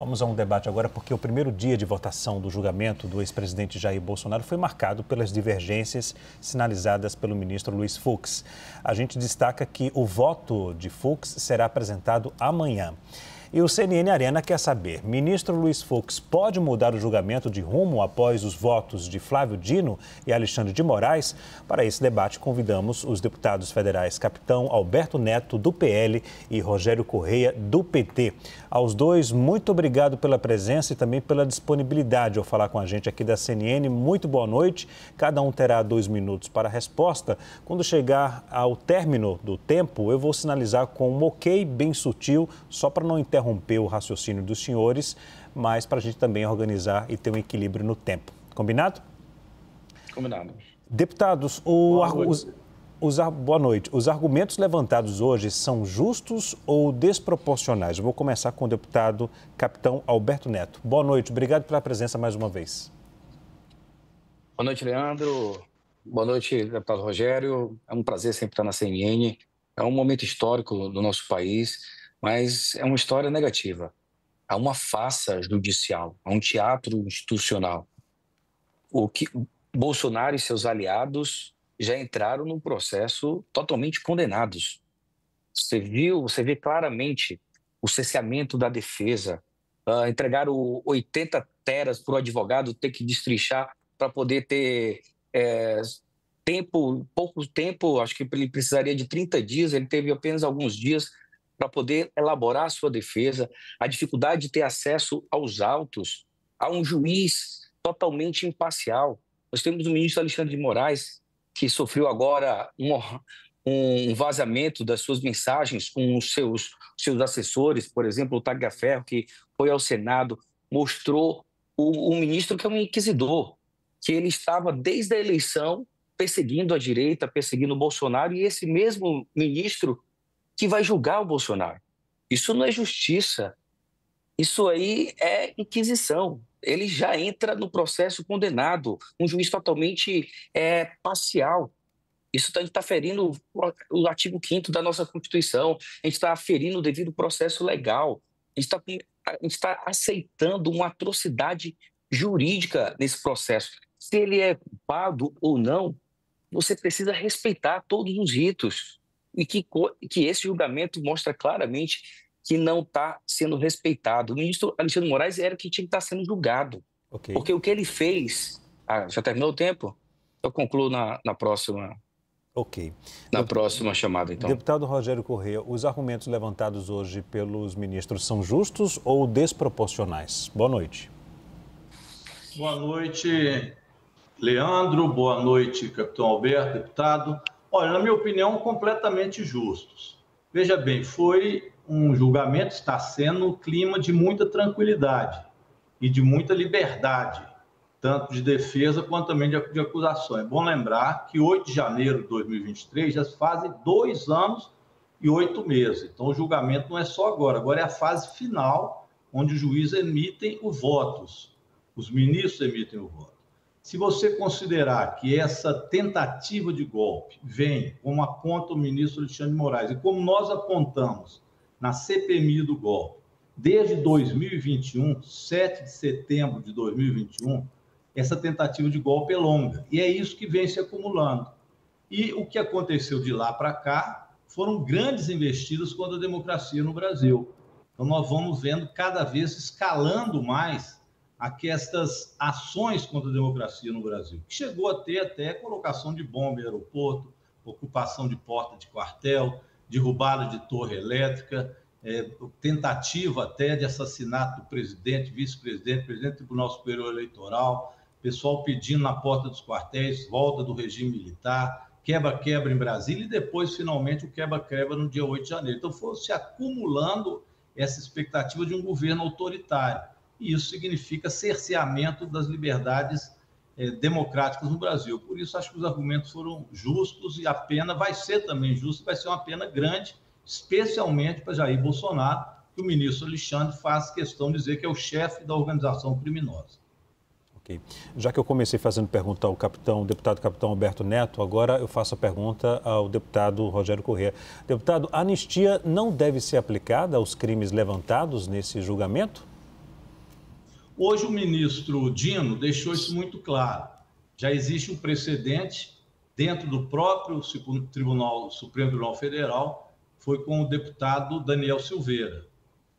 Vamos a um debate agora, porque o primeiro dia de votação do julgamento do ex-presidente Jair Bolsonaro foi marcado pelas divergências sinalizadas pelo ministro Luiz Fux. A gente destaca que o voto de Fux será apresentado amanhã. E o CNN Arena quer saber, ministro Luiz Fux pode mudar o julgamento de rumo após os votos de Flávio Dino e Alexandre de Moraes? Para esse debate, convidamos os deputados federais Capitão Alberto Neto, do PL, e Rogério Correia, do PT. Aos dois, muito obrigado pela presença e também pela disponibilidade ao falar com a gente aqui da CNN. Muito boa noite. Cada um terá 2 minutos para a resposta. Quando chegar ao término do tempo, eu vou sinalizar com um ok bem sutil, só para não interromper o raciocínio dos senhores, mas para a gente também organizar e ter um equilíbrio no tempo. Combinado? Combinado. Deputados, boa noite. Os argumentos levantados hoje são justos ou desproporcionais? Eu vou começar com o deputado Capitão Alberto Neto. Boa noite, obrigado pela presença mais uma vez. Boa noite, Leandro. Boa noite, deputado Rogério. É um prazer sempre estar na CNN. É um momento histórico do nosso país, mas é uma história negativa. Há uma farsa judicial, há um teatro institucional. O que Bolsonaro e seus aliados já entraram num processo totalmente condenados. Você vê claramente o cerceamento da defesa, entregaram 80 teras para o advogado ter que destrinchar para poder ter pouco tempo, acho que ele precisaria de 30 dias, ele teve apenas alguns dias para poder elaborar a sua defesa, a dificuldade de ter acesso aos autos, a um juiz totalmente imparcial. Nós temos o ministro Alexandre de Moraes, que sofreu agora um vazamento das suas mensagens com os seus assessores, por exemplo, o Tagliaferro, que foi ao Senado, mostrou o ministro que é um inquisidor, que ele estava desde a eleição perseguindo a direita, perseguindo o Bolsonaro, e esse mesmo ministro que vai julgar o Bolsonaro. Isso não é justiça, isso aí é inquisição. Ele já entra no processo condenado, um juiz totalmente parcial. Isso está ferindo o artigo 5º da nossa Constituição, a gente está ferindo o devido processo legal, a gente está aceitando uma atrocidade jurídica nesse processo. Se ele é culpado ou não, você precisa respeitar todos os ritos. E que esse julgamento mostra claramente que não está sendo respeitado. O ministro Alexandre de Moraes era que tinha que estar sendo julgado. Okay. Porque o que ele fez... já terminou o tempo? Eu concluo na próxima... Ok. Na próxima chamada, então. Deputado Rogério Correia, os argumentos levantados hoje pelos ministros são justos ou desproporcionais? Boa noite. Boa noite, Leandro. Boa noite, Capitão Alberto, deputado. Olha, na minha opinião, completamente justos. Veja bem, foi um julgamento, está sendo um clima de muita tranquilidade e de muita liberdade, tanto de defesa quanto também de acusação. É bom lembrar que 8 de janeiro de 2023 já fazem 2 anos e 8 meses. Então, o julgamento não é só agora é a fase final, onde os juízes emitem os votos, os ministros emitem o voto. Se você considerar que essa tentativa de golpe vem, como aponta o ministro Alexandre de Moraes, e como nós apontamos na CPMI do golpe, desde 2021, 7 de setembro de 2021, essa tentativa de golpe é longa. E é isso que vem se acumulando. E o que aconteceu de lá para cá foram grandes investidas contra a democracia no Brasil. Então, nós vamos vendo cada vez escalando mais estas ações contra a democracia no Brasil, que chegou a ter até colocação de bomba em aeroporto, ocupação de porta de quartel, derrubada de torre elétrica, tentativa até de assassinato do presidente, vice-presidente, presidente do Tribunal Superior Eleitoral, pessoal pedindo na porta dos quartéis, volta do regime militar, quebra-quebra em Brasília e depois, finalmente, o quebra-quebra no dia 8 de janeiro. Então, foi se acumulando essa expectativa de um governo autoritário. E isso significa cerceamento das liberdades democráticas no Brasil. Por isso, acho que os argumentos foram justos e a pena vai ser também justa, vai ser uma pena grande, especialmente para Jair Bolsonaro, que o ministro Alexandre faz questão de dizer que é o chefe da organização criminosa. Ok. Já que eu comecei fazendo pergunta ao deputado Capitão Alberto Neto, agora eu faço a pergunta ao deputado Rogério Correia. Deputado, a anistia não deve ser aplicada aos crimes levantados nesse julgamento? Hoje o ministro Dino deixou isso muito claro. Já existe um precedente dentro do próprio Supremo Tribunal Federal, foi com o deputado Daniel Silveira.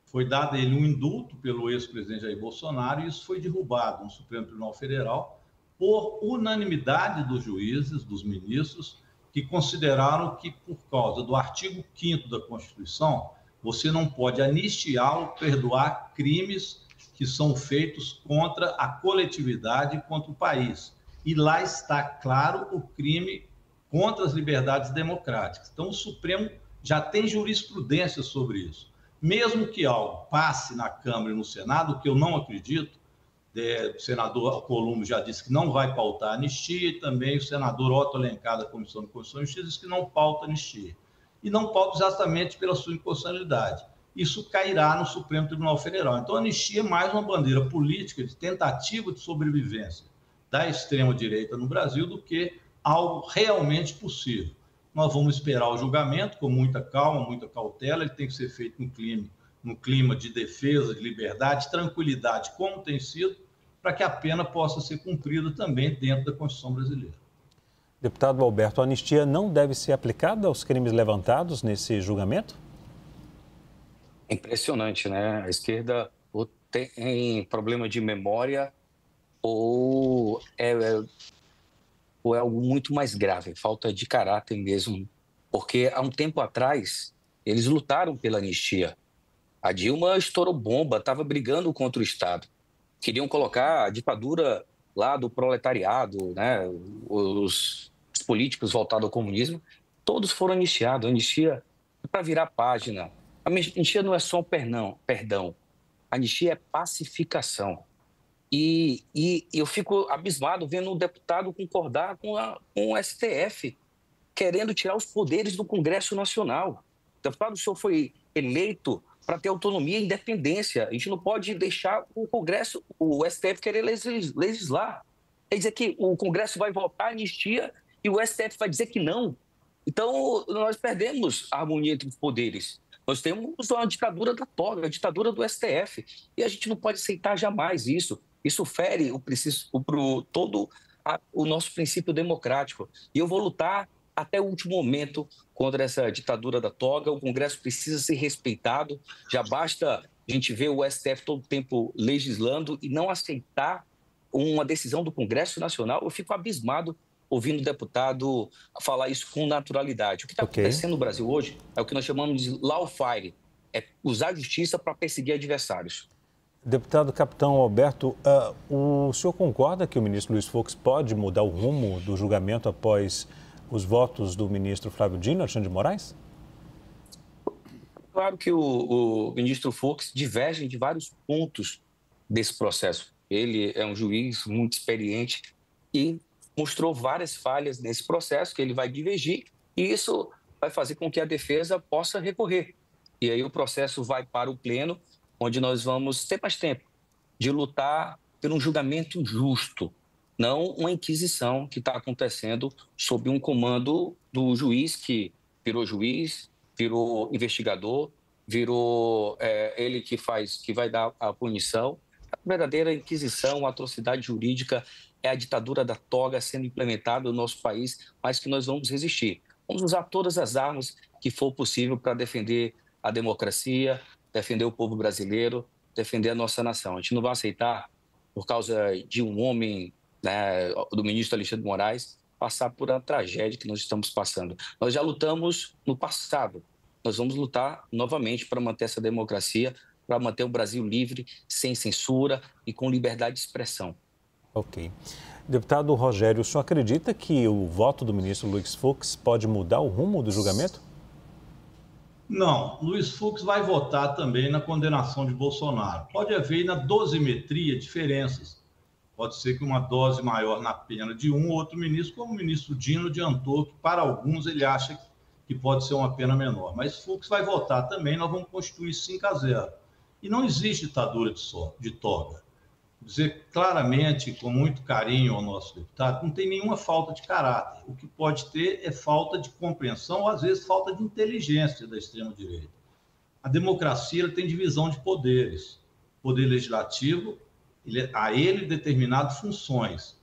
Foi dado a ele um indulto pelo ex-presidente Jair Bolsonaro e isso foi derrubado no Supremo Tribunal Federal por unanimidade dos juízes, dos ministros, que consideraram que, por causa do artigo 5º da Constituição, você não pode anistiar ou perdoar crimes que são feitos contra a coletividade e contra o país. E lá está claro o crime contra as liberdades democráticas. Então, o Supremo já tem jurisprudência sobre isso. Mesmo que algo passe na Câmara e no Senado, o que eu não acredito, o senador Alcolumbre já disse que não vai pautar anistia, e também o senador Otto Alencar, da Comissão de Constituição e Justiça, disse que não pauta anistia. E não pauta exatamente pela sua inconstitucionalidade. Isso cairá no Supremo Tribunal Federal. Então, a anistia é mais uma bandeira política de tentativa de sobrevivência da extrema-direita no Brasil do que algo realmente possível. Nós vamos esperar o julgamento com muita calma, muita cautela, ele tem que ser feito num clima de defesa, de liberdade, tranquilidade, como tem sido, para que a pena possa ser cumprida também dentro da Constituição brasileira. Deputado Alberto, a anistia não deve ser aplicada aos crimes levantados nesse julgamento? Impressionante, né? A esquerda ou tem problema de memória ou é algo muito mais grave, falta de caráter mesmo. Porque há um tempo atrás, eles lutaram pela anistia. A Dilma estourou bomba, estava brigando contra o Estado. Queriam colocar a ditadura lá do proletariado, né? Os políticos voltados ao comunismo, todos foram anistiados. A anistia é para virar página. A anistia não é só um perdão. A anistia é pacificação. E eu fico abismado vendo um deputado concordar com o STF, querendo tirar os poderes do Congresso Nacional. Deputado, o senhor foi eleito para ter autonomia e independência. A gente não pode deixar o Congresso, o STF, querer legislar. Quer dizer que o Congresso vai votar a anistia e o STF vai dizer que não. Então, nós perdemos a harmonia entre os poderes. Nós temos uma ditadura da toga, a ditadura do STF. E a gente não pode aceitar jamais isso. Isso fere todo o nosso princípio democrático. E eu vou lutar até o último momento contra essa ditadura da toga. O Congresso precisa ser respeitado. Já basta a gente ver o STF todo o tempo legislando e não aceitar uma decisão do Congresso Nacional. Eu fico abismado ouvindo o deputado falar isso com naturalidade. O que está acontecendo no Brasil hoje é o que nós chamamos de lawfare, é usar a justiça para perseguir adversários. Deputado Capitão Alberto, o senhor concorda que o ministro Luiz Fux pode mudar o rumo do julgamento após os votos do ministro Flávio Dino, Alexandre de Moraes? Claro que o ministro Fux diverge de vários pontos desse processo. Ele é um juiz muito experiente e mostrou várias falhas nesse processo que ele vai divergir e isso vai fazer com que a defesa possa recorrer. E aí o processo vai para o pleno, onde nós vamos ter mais tempo de lutar por um julgamento justo, não uma inquisição que está acontecendo sob um comando do juiz que virou investigador, virou ele que vai dar a punição. A verdadeira inquisição, a atrocidade jurídica é a ditadura da toga sendo implementada no nosso país, mas que nós vamos resistir. Vamos usar todas as armas que for possível para defender a democracia, defender o povo brasileiro, defender a nossa nação. A gente não vai aceitar, por causa de um homem, né, do ministro Alexandre de Moraes, passar por uma tragédia que nós estamos passando. Nós já lutamos no passado, nós vamos lutar novamente para manter essa democracia, para manter o Brasil livre, sem censura e com liberdade de expressão. Ok. Deputado Rogério, o senhor acredita que o voto do ministro Luiz Fux pode mudar o rumo do julgamento? Não, Luiz Fux vai votar também na condenação de Bolsonaro. Pode haver na dosimetria diferenças. Pode ser que uma dose maior na pena de um ou outro ministro, como o ministro Dino adiantou, que para alguns ele acha que pode ser uma pena menor. Mas Fux vai votar também, nós vamos constituir 5-0. E não existe ditadura de toga. Dizer claramente, com muito carinho ao nosso deputado, não tem nenhuma falta de caráter. O que pode ter é falta de compreensão, ou às vezes falta de inteligência da extrema-direita. A democracia tem divisão de poderes. Poder legislativo, a ele determinado funções,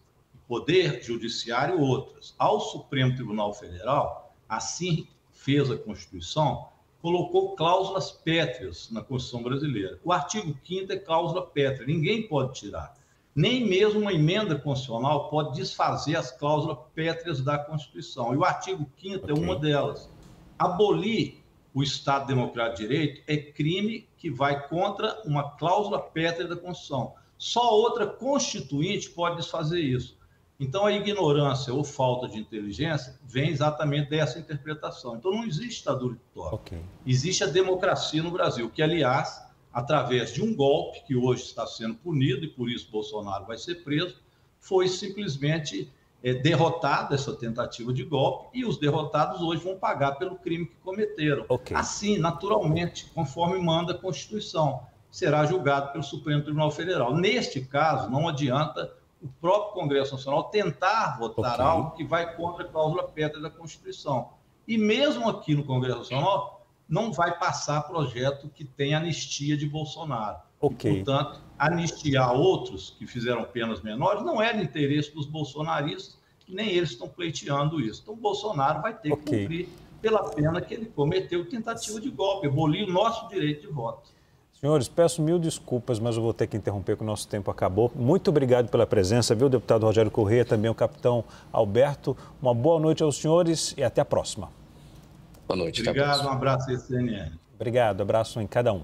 Poder Judiciário outras. Ao Supremo Tribunal Federal, assim fez a Constituição, colocou cláusulas pétreas na Constituição brasileira. O artigo 5º é cláusula pétrea, ninguém pode tirar. Nem mesmo uma emenda constitucional pode desfazer as cláusulas pétreas da Constituição. E o artigo 5º é uma delas. Abolir o Estado Democrático de Direito é crime que vai contra uma cláusula pétrea da Constituição. Só outra constituinte pode desfazer isso. Então, a ignorância ou falta de inteligência vem exatamente dessa interpretação. Então, não existe ditadura de toque. Existe a democracia no Brasil, que, aliás, através de um golpe, que hoje está sendo punido, e por isso Bolsonaro vai ser preso, foi simplesmente derrotada essa tentativa de golpe, e os derrotados hoje vão pagar pelo crime que cometeram. Assim, naturalmente, conforme manda a Constituição, será julgado pelo Supremo Tribunal Federal. Neste caso, não adianta o próprio Congresso Nacional tentar votar algo que vai contra a cláusula pétrea da Constituição. E mesmo aqui no Congresso Nacional, não vai passar projeto que tenha anistia de Bolsonaro. E, portanto, anistiar outros que fizeram penas menores não é de interesse dos bolsonaristas, e nem eles estão pleiteando isso. Então, o Bolsonaro vai ter que cumprir pela pena que ele cometeu, tentativa de golpe, abolir o nosso direito de voto. Senhores, peço mil desculpas, mas eu vou ter que interromper, porque o nosso tempo acabou. Muito obrigado pela presença, viu, deputado Rogério Corrêa, também o capitão Alberto. Uma boa noite aos senhores e até a próxima. Boa noite. Obrigado, um abraço à CNN. Obrigado, abraço em cada um.